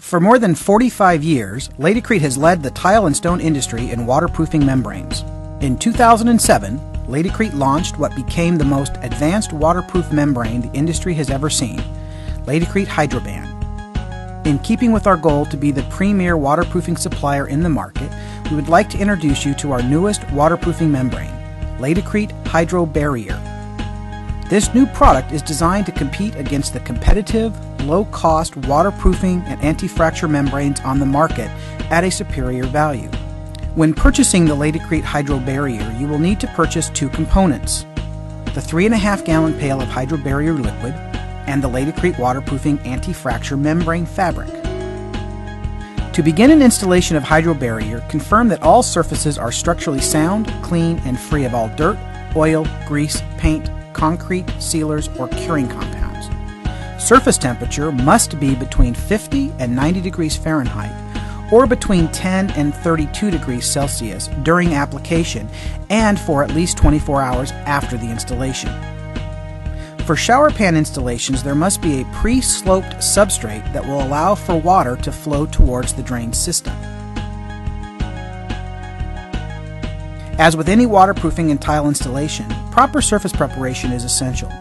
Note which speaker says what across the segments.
Speaker 1: For more than 45 years, Laticrete has led the tile and stone industry in waterproofing membranes. In 2007, Laticrete launched what became the most advanced waterproof membrane the industry has ever seen, Laticrete HydroBand. In keeping with our goal to be the premier waterproofing supplier in the market, we would like to introduce you to our newest waterproofing membrane, Laticrete Hydro Barrier. This new product is designed to compete against the competitive, low-cost waterproofing and anti-fracture membranes on the market at a superior value. When purchasing the Laticrete Hydro Barrier, you will need to purchase two components: the 3.5-gallon pail of Hydro Barrier liquid and the Laticrete waterproofing anti-fracture membrane fabric. To begin an installation of Hydro Barrier, confirm that all surfaces are structurally sound, clean, and free of all dirt, oil, grease, paint, concrete, sealers, or curing compounds. Surface temperature must be between 50 and 90 degrees Fahrenheit or between 10 and 32 degrees Celsius during application and for at least 24 hours after the installation. For shower pan installations, there must be a pre-sloped substrate that will allow for water to flow towards the drain system. As with any waterproofing and tile installation, proper surface preparation is essential.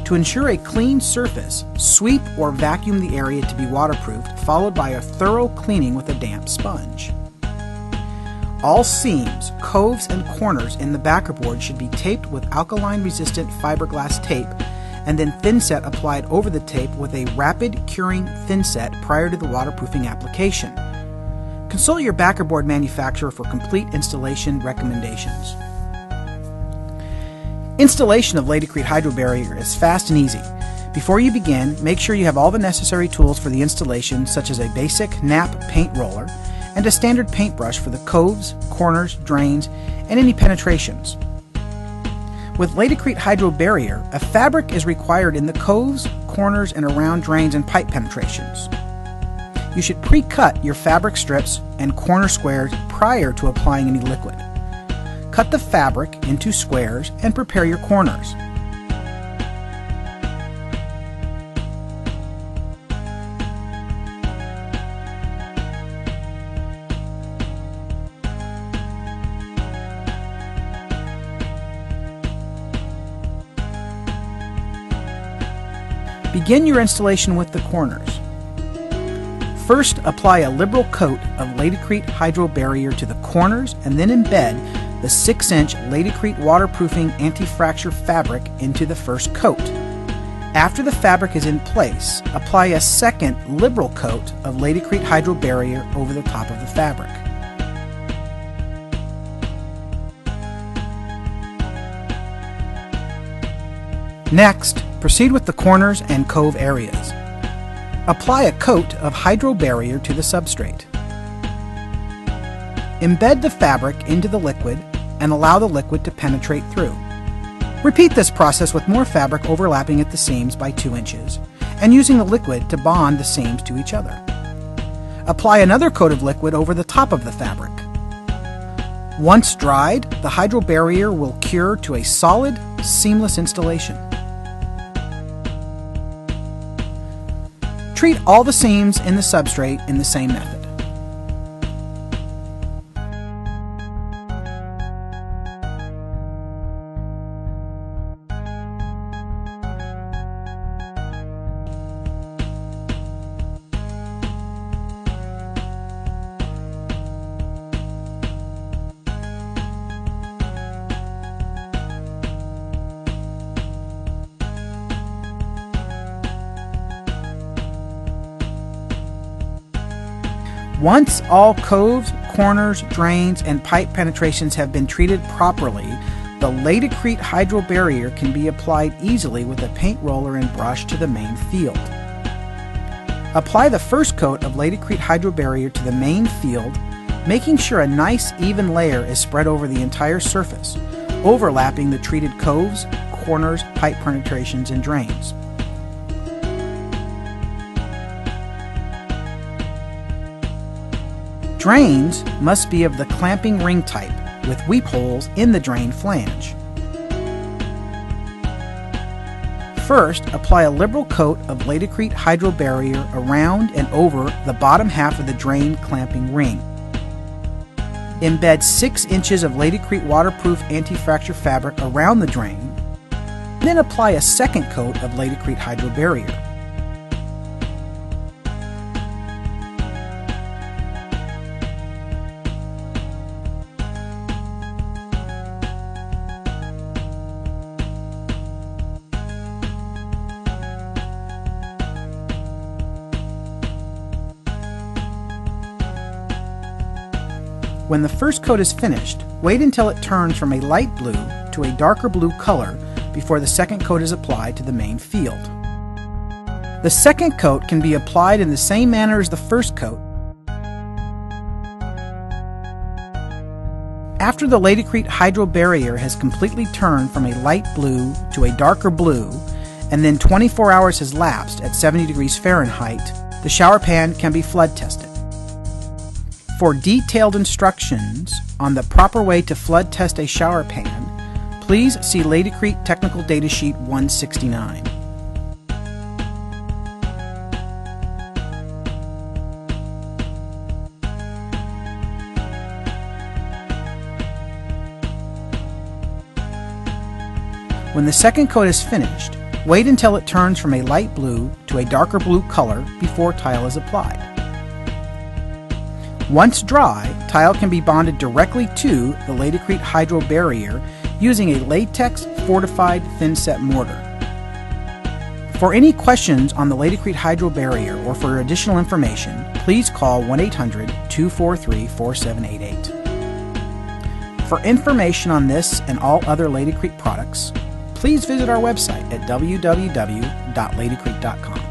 Speaker 1: To ensure a clean surface, sweep or vacuum the area to be waterproofed, followed by a thorough cleaning with a damp sponge. All seams, coves, and corners in the backerboard should be taped with alkaline-resistant fiberglass tape, and then thinset applied over the tape with a rapid curing thinset prior to the waterproofing application. Consult your backerboard manufacturer for complete installation recommendations. Installation of Laticrete Hydro Barrier is fast and easy. Before you begin, make sure you have all the necessary tools for the installation, such as a basic NAP paint roller and a standard paintbrush for the coves, corners, drains, and any penetrations. With Laticrete Hydro Barrier, a fabric is required in the coves, corners, and around drains and pipe penetrations. You should pre-cut your fabric strips and corner squares prior to applying any liquid. Cut the fabric into squares and prepare your corners. Begin your installation with the corners. First, apply a liberal coat of Laticrete Hydro Barrier to the corners and then embed the 6-inch Laticrete waterproofing anti-fracture fabric into the first coat. After the fabric is in place, apply a second liberal coat of Laticrete Hydro Barrier over the top of the fabric. Next, proceed with the corners and cove areas. Apply a coat of Hydro Barrier to the substrate. Embed the fabric into the liquid and allow the liquid to penetrate through. Repeat this process with more fabric overlapping at the seams by 2 inches and using the liquid to bond the seams to each other. Apply another coat of liquid over the top of the fabric. Once dried, the Hydro Barrier will cure to a solid, seamless installation. Treat all the seams in the substrate in the same method. Once all coves, corners, drains, and pipe penetrations have been treated properly, the Laticrete Hydro Barrier can be applied easily with a paint roller and brush to the main field. Apply the first coat of Laticrete Hydro Barrier to the main field, making sure a nice even layer is spread over the entire surface, overlapping the treated coves, corners, pipe penetrations, and drains. Drains must be of the clamping ring type, with weep holes in the drain flange. First, apply a liberal coat of Laticrete Hydro Barrier around and over the bottom half of the drain clamping ring. Embed 6 inches of Laticrete waterproof anti-fracture fabric around the drain, then apply a second coat of Laticrete Hydro Barrier. When the first coat is finished, wait until it turns from a light blue to a darker blue color before the second coat is applied to the main field. The second coat can be applied in the same manner as the first coat. After the Laticrete Hydro Barrier has completely turned from a light blue to a darker blue, and then 24 hours has lapsed at 70 degrees Fahrenheit, the shower pan can be flood tested. For detailed instructions on the proper way to flood test a shower pan, please see Laticrete Technical Data Sheet 169. When the second coat is finished, wait until it turns from a light blue to a darker blue color before tile is applied. Once dry, tile can be bonded directly to the Laticrete Hydro Barrier using a latex fortified thin-set mortar. For any questions on the Laticrete Hydro Barrier or for additional information, please call 1-800-243-4788. For information on this and all other Laticrete products, please visit our website at www.laticrete.com.